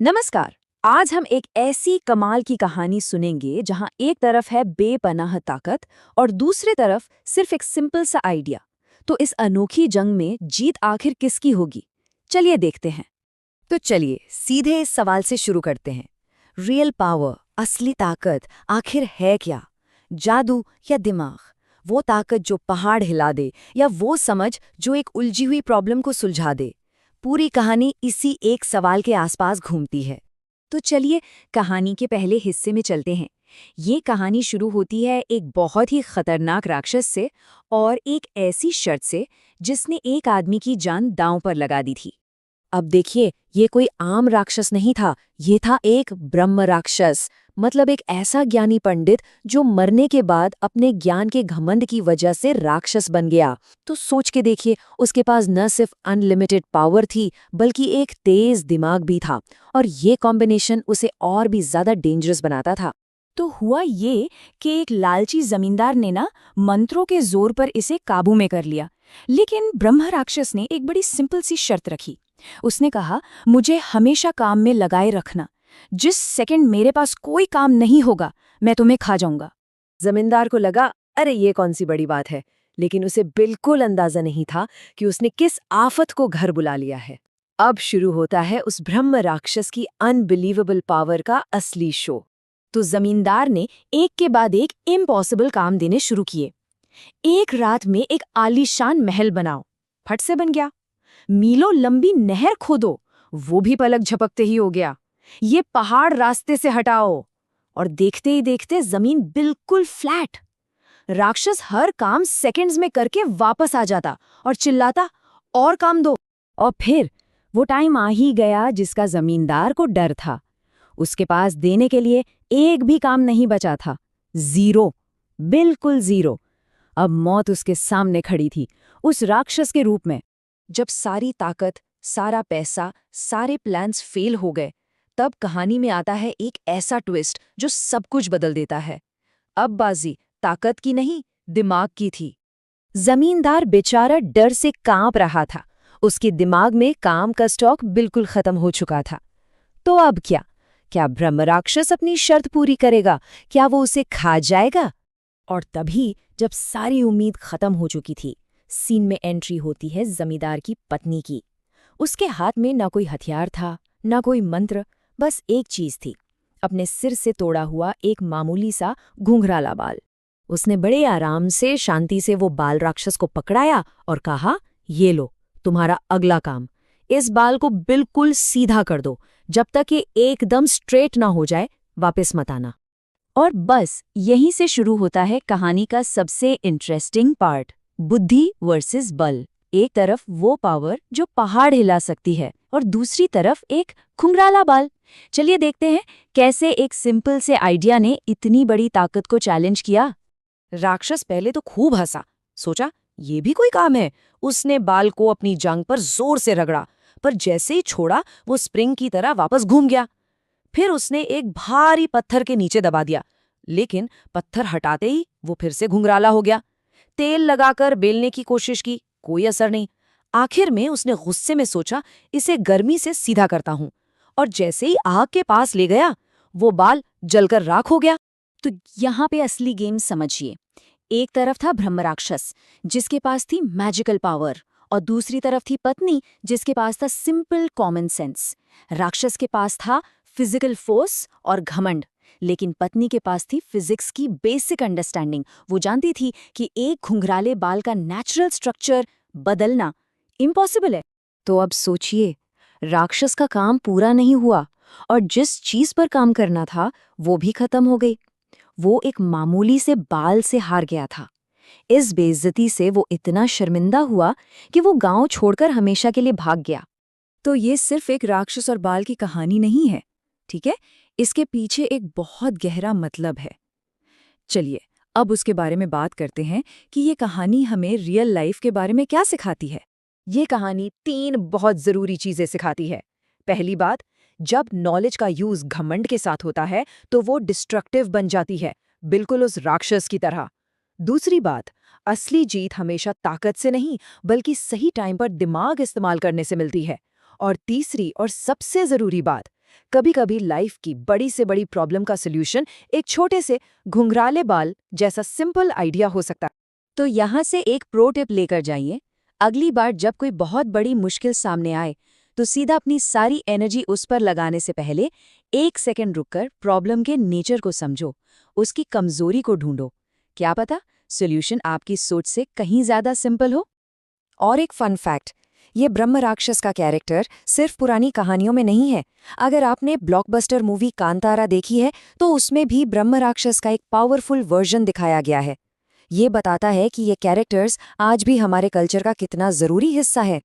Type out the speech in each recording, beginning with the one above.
नमस्कार। आज हम एक ऐसी कमाल की कहानी सुनेंगे जहां एक तरफ है बेपनाह ताकत और दूसरी तरफ सिर्फ एक सिंपल सा आइडिया। तो इस अनोखी जंग में जीत आखिर किसकी होगी? चलिए देखते हैं। तो चलिए सीधे इस सवाल से शुरू करते हैं। रियल पावर, असली ताकत आखिर है क्या? जादू या दिमाग? वो ताकत जो पहाड़ हिला दे या वो समझ जो एक उलझी हुई प्रॉब्लम को सुलझा दे? पूरी कहानी इसी एक सवाल के आसपास घूमती है। तो चलिए कहानी के पहले हिस्से में चलते हैं। ये कहानी शुरू होती है एक बहुत ही खतरनाक राक्षस से और एक ऐसी शर्त से जिसने एक आदमी की जान दांव पर लगा दी थी। अब देखिए, ये कोई आम राक्षस नहीं था, ये था एक ब्रह्म राक्षस। मतलब एक ऐसा ज्ञानी पंडित जो मरने के बाद अपने ज्ञान के घमंड की वजह से राक्षस बन गया। तो सोच के देखिए, उसके पास न सिर्फ अनलिमिटेड पावर थी बल्कि एक तेज दिमाग भी था, और ये कॉम्बिनेशन उसे और भी ज्यादा डेंजरस बनाता था। तो हुआ ये कि एक लालची जमींदार ने ना मंत्रों के जोर पर इसे काबू में कर लिया। लेकिन ब्रह्म राक्षस ने एक बड़ी सिंपल सी शर्त रखी। उसने कहा, मुझे हमेशा काम में लगाए रखना। जिस सेकंड मेरे पास कोई काम नहीं होगा, मैं तुम्हें खा जाऊंगा। जमींदार को लगा, अरे ये कौन सी बड़ी बात है, लेकिन उसे बिल्कुल अंदाजा नहीं था कि उसने किस आफत को घर बुला लिया है। अब शुरू होता है उस ब्रह्म राक्षस की अनबिलीवेबल पावर का असली शो। तो जमींदार ने एक के बाद एक इम्पॉसिबल काम देने शुरू किए। एक रात में एक आलीशान महल बनाओ, फट से बन गया। मीलों लंबी नहर खोदो, वो भी पलक झपकते ही हो गया। ये पहाड़ रास्ते से हटाओ, और देखते ही देखते जमीन बिल्कुल फ्लैट। राक्षस हर काम सेकंड्स में करके वापस आ जाता और चिल्लाता, और काम दो। और फिर वो टाइम आ ही गया जिसका जमींदार को डर था। उसके पास देने के लिए एक भी काम नहीं बचा था। जीरो, बिल्कुल जीरो। अब मौत उसके सामने खड़ी थी, उस राक्षस के रूप में। जब सारी ताकत, सारा पैसा, सारे प्लान्स फेल हो गए, तब कहानी में आता है एक ऐसा ट्विस्ट जो सब कुछ बदल देता है। अब बाजी ताकत की नहीं, दिमाग की थी। जमींदार बेचारा डर से कांप रहा था। उसके दिमाग में काम का स्टॉक बिल्कुल खत्म हो चुका था। तो अब क्या? क्या ब्रह्म राक्षस अपनी शर्त पूरी करेगा? क्या वो उसे खा जाएगा? और तभी जब सारी उम्मीद खत्म हो चुकी थी, सीन में एंट्री होती है जमींदार की पत्नी की। उसके हाथ में ना कोई हथियार था, ना कोई मंत्र, बस एक चीज थी, अपने सिर से तोड़ा हुआ एक मामूली सा घुंघराला बाल। उसने बड़े आराम से, शांति से वो बाल राक्षस को पकड़ाया और कहा, ये लो, तुम्हारा अगला काम। इस बाल को बिल्कुल सीधा कर दो, जब तक ये एकदम स्ट्रेट ना हो जाए वापस मत आना। और बस यहीं से शुरू होता है कहानी का सबसे इंटरेस्टिंग पार्ट, बुद्धि वर्सेस बल। एक तरफ वो पावर जो पहाड़ हिला सकती है और दूसरी तरफ एक घुंघराला बाल। चलिए देखते हैं कैसे एक सिंपल से आइडिया ने इतनी बड़ी ताकत को चैलेंज किया। राक्षस पहले तो खूब हंसा, सोचा ये भी कोई काम है। उसने बाल को अपनी जांघ पर जोर से रगड़ा, पर जैसे ही छोड़ा वो स्प्रिंग की तरह वापस घूम गया। फिर उसने एक भारी पत्थर के नीचे दबा दिया, लेकिन पत्थर हटाते ही वो फिर से घुंघराला हो गया। तेल लगाकर बेलने की कोशिश की, कोई असर नहीं। आखिर में उसने गुस्से में सोचा, इसे गर्मी से सीधा करता हूं, और जैसे ही आग के पास ले गया, वो बाल जलकर राख हो गया। तो यहाँ पे असली गेम समझिए। एक तरफ था ब्रह्म राक्षस जिसके पास थी मैजिकल पावर, और दूसरी तरफ थी पत्नी जिसके पास था सिंपल कॉमन सेंस। राक्षस के पास था फिजिकल फोर्स और घमंड, लेकिन पत्नी के पास थी फिजिक्स की बेसिक अंडरस्टैंडिंग। वो जानती थी कि एक घुंघराले बाल का नेचुरल स्ट्रक्चर बदलना इम्पॉसिबल है। तो अब सोचिए, राक्षस का काम पूरा नहीं हुआ, और जिस चीज पर काम करना था वो भी खत्म हो गई। वो एक मामूली से बाल से हार गया था। इस बेइज्जती से वो इतना शर्मिंदा हुआ कि वो गांव छोड़कर हमेशा के लिए भाग गया। तो ये सिर्फ एक राक्षस और बाल की कहानी नहीं है, ठीक है? इसके पीछे एक बहुत गहरा मतलब है। चलिए अब उसके बारे में बात करते हैं कि ये कहानी हमें रियल लाइफ के बारे में क्या सिखाती है। ये कहानी 3 बहुत जरूरी चीजें सिखाती है। पहली बात, जब नॉलेज का यूज घमंड के साथ होता है तो वो डिस्ट्रक्टिव बन जाती है, बिल्कुल उस राक्षस की तरह। दूसरी बात, असली जीत हमेशा ताकत से नहीं बल्कि सही टाइम पर दिमाग इस्तेमाल करने से मिलती है। और तीसरी और सबसे जरूरी बात, कभी कभी लाइफ की बड़ी से बड़ी प्रॉब्लम का सॉल्यूशन एक छोटे से घुंघराले बाल जैसा सिंपल आइडिया हो सकता है। तो यहाँ से एक प्रो टिप लेकर जाइए। अगली बार जब कोई बहुत बड़ी मुश्किल सामने आए तो सीधा अपनी सारी एनर्जी उस पर लगाने से पहले 1 सेकंड रुककर प्रॉब्लम के नेचर को समझो, उसकी कमजोरी को ढूंढो। क्या पता सॉल्यूशन आपकी सोच से कहीं ज्यादा सिंपल हो। और एक फन फैक्ट, ये ब्रह्म राक्षस का कैरेक्टर सिर्फ पुरानी कहानियों में नहीं है। अगर आपने ब्लॉकबस्टर मूवी कांतारा देखी है तो उसमें भी ब्रह्म राक्षस का एक पावरफुल वर्जन दिखाया गया है। ये बताता है कि ये कैरेक्टर्स आज भी हमारे कल्चर का कितना जरूरी हिस्सा है।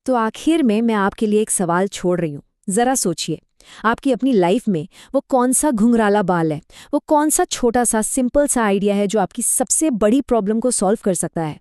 तो आखिर में मैं आपके लिए एक सवाल छोड़ रही हूँ। जरा सोचिए, आपकी अपनी लाइफ में वो कौन सा घुंघराला बाल है, वो कौन सा छोटा सा सिंपल सा आइडिया है जो आपकी सबसे बड़ी प्रॉब्लम को सॉल्व कर सकता है।